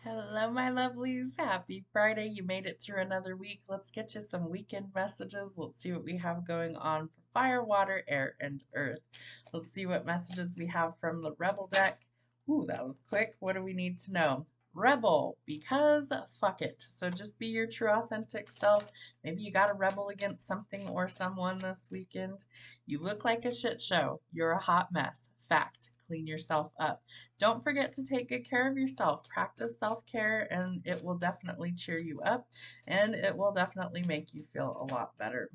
Hello, my lovelies. Happy Friday. You made it through another week. Let's get you some weekend messages. Let's see what we have going on for fire, water, air, and earth. Let's see what messages we have from the Rebel deck. Ooh, that was quick. What do we need to know? Rebel, because fuck it. So just be your true, authentic self. Maybe you got to rebel against something or someone this weekend. You look like a shit show. You're a hot mess. Fact. Clean yourself up. Don't forget to take good care of yourself. Practice self care, and it will definitely cheer you up and it will definitely make you feel a lot better.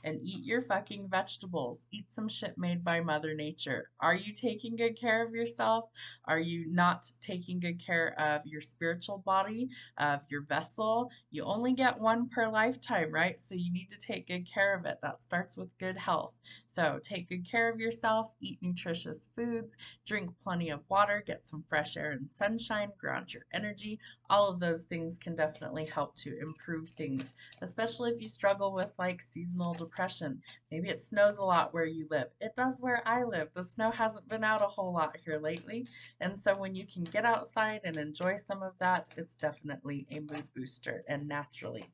And eat your fucking vegetables. Eat some shit made by Mother Nature. Are you taking good care of yourself? Are you not taking good care of your spiritual body, of your vessel? You only get one per lifetime, right? So you need to take good care of it. That starts with good health. So take good care of yourself, eat nutritious foods, drink plenty of water, get some fresh air and sunshine, ground your energy. All of those things can definitely help to improve things, especially if you struggle with like seasonal depression. Maybe it snows a lot where you live. It does where I live. The snow hasn't been out a whole lot here lately. And so when you can get outside and enjoy some of that, it's definitely a mood booster and naturally.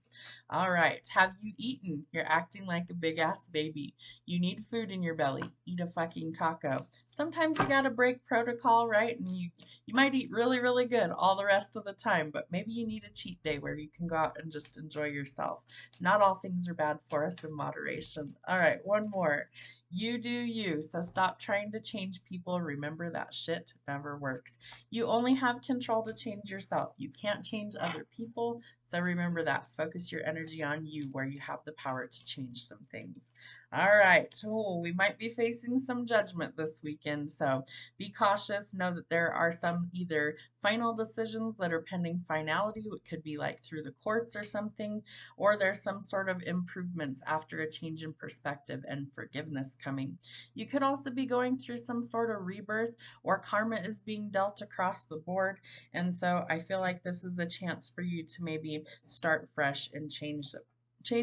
All right. Have you eaten? You're acting like a big ass baby. You need food in your belly. Eat a fucking taco. Sometimes you gotta break protocol, right? And you might eat really, really good all the rest of the time, but maybe you need a cheat day where you can go out and just enjoy yourself. Not all things are bad for us in moderation. All right, one more. You do you. So stop trying to change people. Remember that shit never works. You only have control to change yourself. You can't change other people. So remember that. Focus your energy on you where you have the power to change some things. All right. Oh, we might be facing some judgment this weekend. So be cautious. Know that there are some either final decisions that are pending finality. It could be like through the courts or something, or there's some sort of improvements after a change in perspective and forgiveness coming. You could also be going through some sort of rebirth or karma is being dealt across the board. And so I feel like this is a chance for you to maybe start fresh and change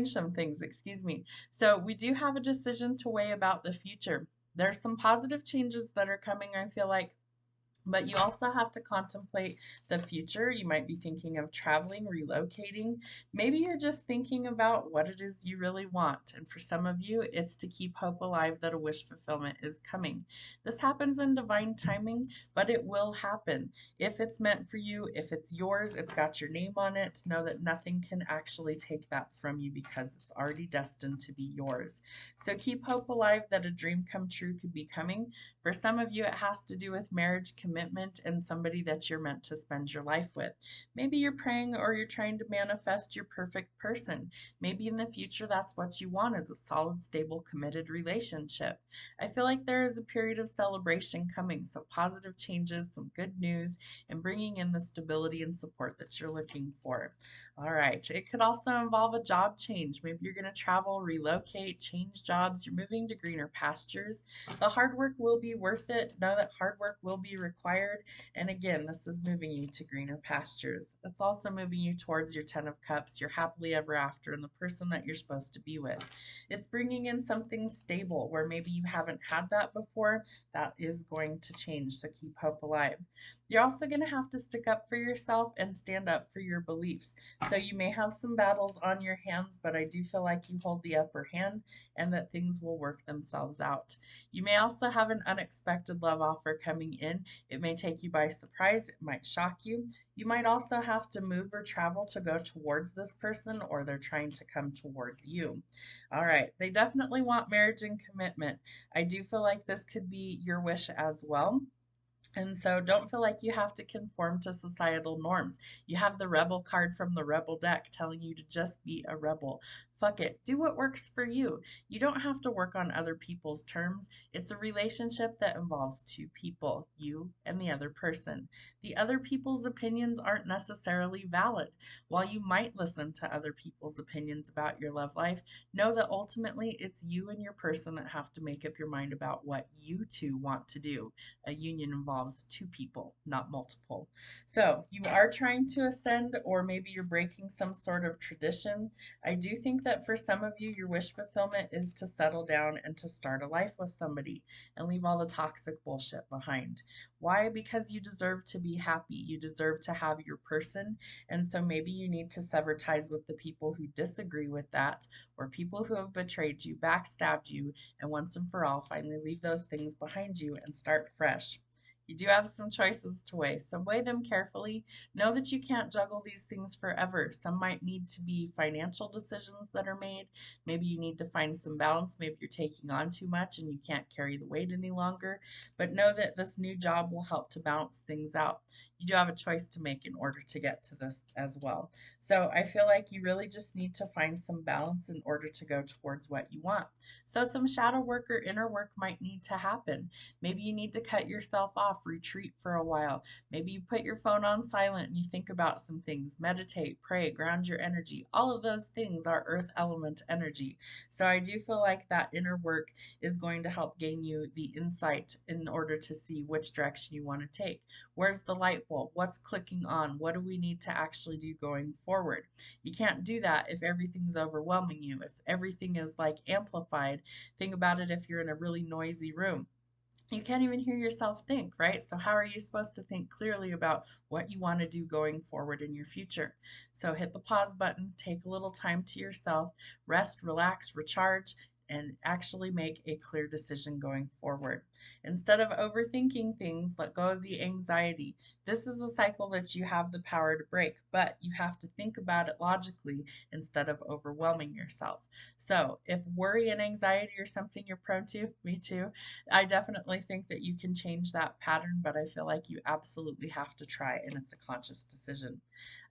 some things, excuse me. So we do have a decision to weigh about the future. There's some positive changes that are coming, I feel like, but you also have to contemplate the future. You might be thinking of traveling, relocating. Maybe you're just thinking about what it is you really want. And for some of you, it's to keep hope alive that a wish fulfillment is coming. This happens in divine timing, but it will happen. If it's meant for you, if it's yours, it's got your name on it, know that nothing can actually take that from you because it's already destined to be yours. So keep hope alive that a dream come true could be coming. For some of you, it has to do with marriage, commitment, and somebody that you're meant to spend your life with. Maybe you're praying or you're trying to manifest your perfect person. Maybe in the future, that's what you want is a solid, stable, committed relationship. I feel like there is a period of celebration coming, so positive changes, some good news, and bringing in the stability and support that you're looking for. All right. It could also involve a job change. Maybe you're going to travel, relocate, change jobs. You're moving to greener pastures. The hard work will be worth it. Know that hard work will be required. And again, this is moving you to greener pastures. It's also moving you towards your 10 of cups, your happily ever after, and the person that you're supposed to be with. It's bringing in something stable where maybe you haven't had that before. That is going to change. So keep hope alive. You're also going to have to stick up for yourself and stand up for your beliefs. So you may have some battles on your hands, but I do feel like you hold the upper hand and that things will work themselves out. You may also have an unexpected love offer coming in. It may take you by surprise, it might shock you. You might also have to move or travel to go towards this person, or they're trying to come towards you. All right, they definitely want marriage and commitment. I do feel like this could be your wish as well. And so don't feel like you have to conform to societal norms. You have the rebel card from the rebel deck telling you to just be a rebel. Fuck it. Do what works for you. You don't have to work on other people's terms. It's a relationship that involves two people, you and the other person. The other people's opinions aren't necessarily valid. While you might listen to other people's opinions about your love life, know that ultimately it's you and your person that have to make up your mind about what you two want to do. A union involves two people, not multiple. So you are trying to ascend, or maybe you're breaking some sort of tradition. I do think that that for some of you, your wish fulfillment is to settle down and to start a life with somebody and leave all the toxic bullshit behind. Why? Because you deserve to be happy. You deserve to have your person. And so maybe you need to sever ties with the people who disagree with that, or people who have betrayed you, backstabbed you, and once and for all, finally leave those things behind you and start fresh. You do have some choices to weigh, so weigh them carefully. Know that you can't juggle these things forever. Some might need to be financial decisions that are made. Maybe you need to find some balance. Maybe you're taking on too much and you can't carry the weight any longer. But know that this new job will help to balance things out. You do have a choice to make in order to get to this as well. So I feel like you really just need to find some balance in order to go towards what you want. So some shadow work or inner work might need to happen. Maybe you need to cut yourself off, retreat for a while. Maybe you put your phone on silent and you think about some things, meditate, pray, ground your energy. All of those things are earth element energy. So I do feel like that inner work is going to help gain you the insight in order to see which direction you want to take. Where's the light bulb? What's clicking on? What do we need to actually do going forward? You can't do that if everything's overwhelming you, if everything is like amplified. Think about it if you're in a really noisy room. You can't even hear yourself think, right? So, how are you supposed to think clearly about what you want to do going forward in your future? So, hit the pause button, take a little time to yourself, rest, relax, recharge, and actually make a clear decision going forward. Instead of overthinking things, let go of the anxiety. This is a cycle that you have the power to break, but you have to think about it logically instead of overwhelming yourself. So, if worry and anxiety are something you're prone to, me too, I definitely think that you can change that pattern, but I feel like you absolutely have to try, and it's a conscious decision.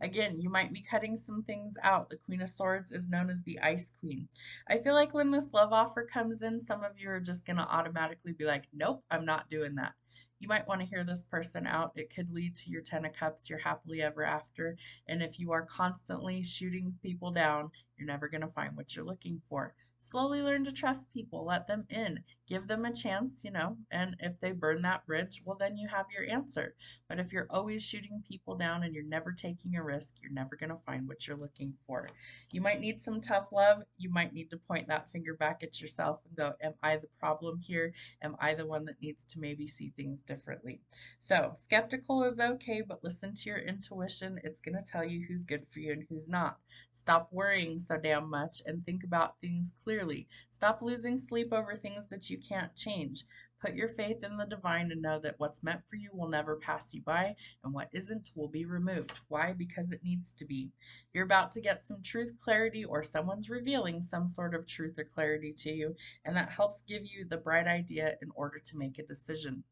Again, you might be cutting some things out. The Queen of Swords is known as the Ice Queen. I feel like when this love offer comes in, some of you are just going to automatically be like, nope, I'm not doing that. You might want to hear this person out. It could lead to your Ten of Cups, your happily ever after. And if you are constantly shooting people down, you're never going to find what you're looking for. Slowly learn to trust people, let them in, give them a chance, and if they burn that bridge, well, then you have your answer. But if you're always shooting people down and you're never taking a risk, you're never going to find what you're looking for. You might need some tough love. You might need to point that finger back at yourself and go, am I the problem here? Am I the one that needs to maybe see things differently? So, skeptical is okay, but listen to your intuition. It's going to tell you who's good for you and who's not. Stop worrying so damn much and think about things clearly. Stop losing sleep over things that you can't change. Put your faith in the divine and know that what's meant for you will never pass you by, and what isn't will be removed. Why? Because it needs to be. You're about to get some truth clarity, or someone's revealing some sort of truth or clarity to you, and that helps give you the bright idea in order to make a decision.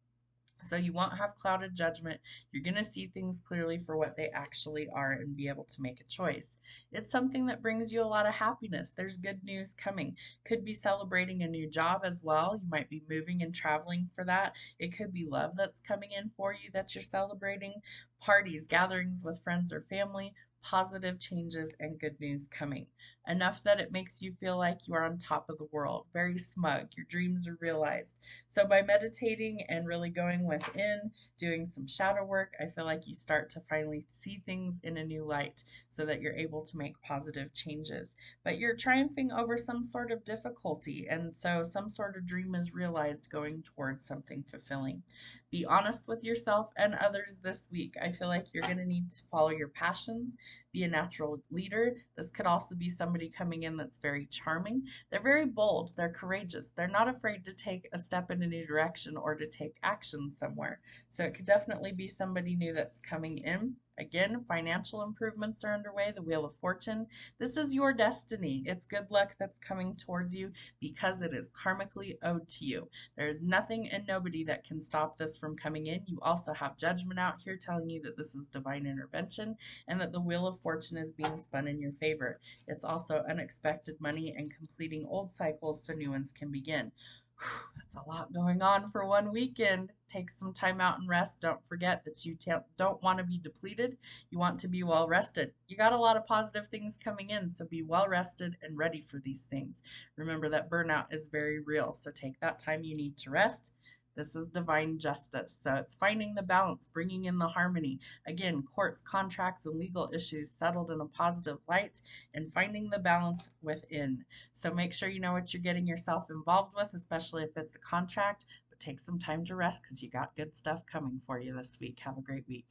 So you won't have clouded judgment. You're going to see things clearly for what they actually are and be able to make a choice. It's something that brings you a lot of happiness. There's good news coming. Could be celebrating a new job as well. You might be moving and traveling for that. It could be love that's coming in for you that you're celebrating. Parties, gatherings with friends or family, positive changes, and good news coming. Enough that it makes you feel like you are on top of the world, very smug. Your dreams are realized. So by meditating and really going within, doing some shadow work, I feel like you start to finally see things in a new light so that you're able to make positive changes. But you're triumphing over some sort of difficulty, and so some sort of dream is realized going towards something fulfilling. Be honest with yourself and others this week. I feel like you're going to need to follow your passions, be a natural leader. This could also be somebody coming in that's very charming. They're very bold, they're courageous, they're not afraid to take a step in a new direction or to take action somewhere. So it could definitely be somebody new that's coming in. Again, financial improvements are underway, the Wheel of Fortune. This is your destiny. It's good luck that's coming towards you because it is karmically owed to you. There is nothing and nobody that can stop this from coming in. You also have judgment out here telling you that this is divine intervention and that the Wheel of Fortune is being spun in your favor. It's also unexpected money and completing old cycles so new ones can begin. That's a lot going on for one weekend. Take some time out and rest. Don't forget that you don't want to be depleted. You want to be well rested. You got a lot of positive things coming in, so be well rested and ready for these things. Remember that burnout is very real, so take that time you need to rest. This is divine justice. So it's finding the balance, bringing in the harmony. Again, courts, contracts, and legal issues settled in a positive light, and finding the balance within. So make sure you know what you're getting yourself involved with, especially if it's a contract, but take some time to rest because you got good stuff coming for you this week. Have a great week.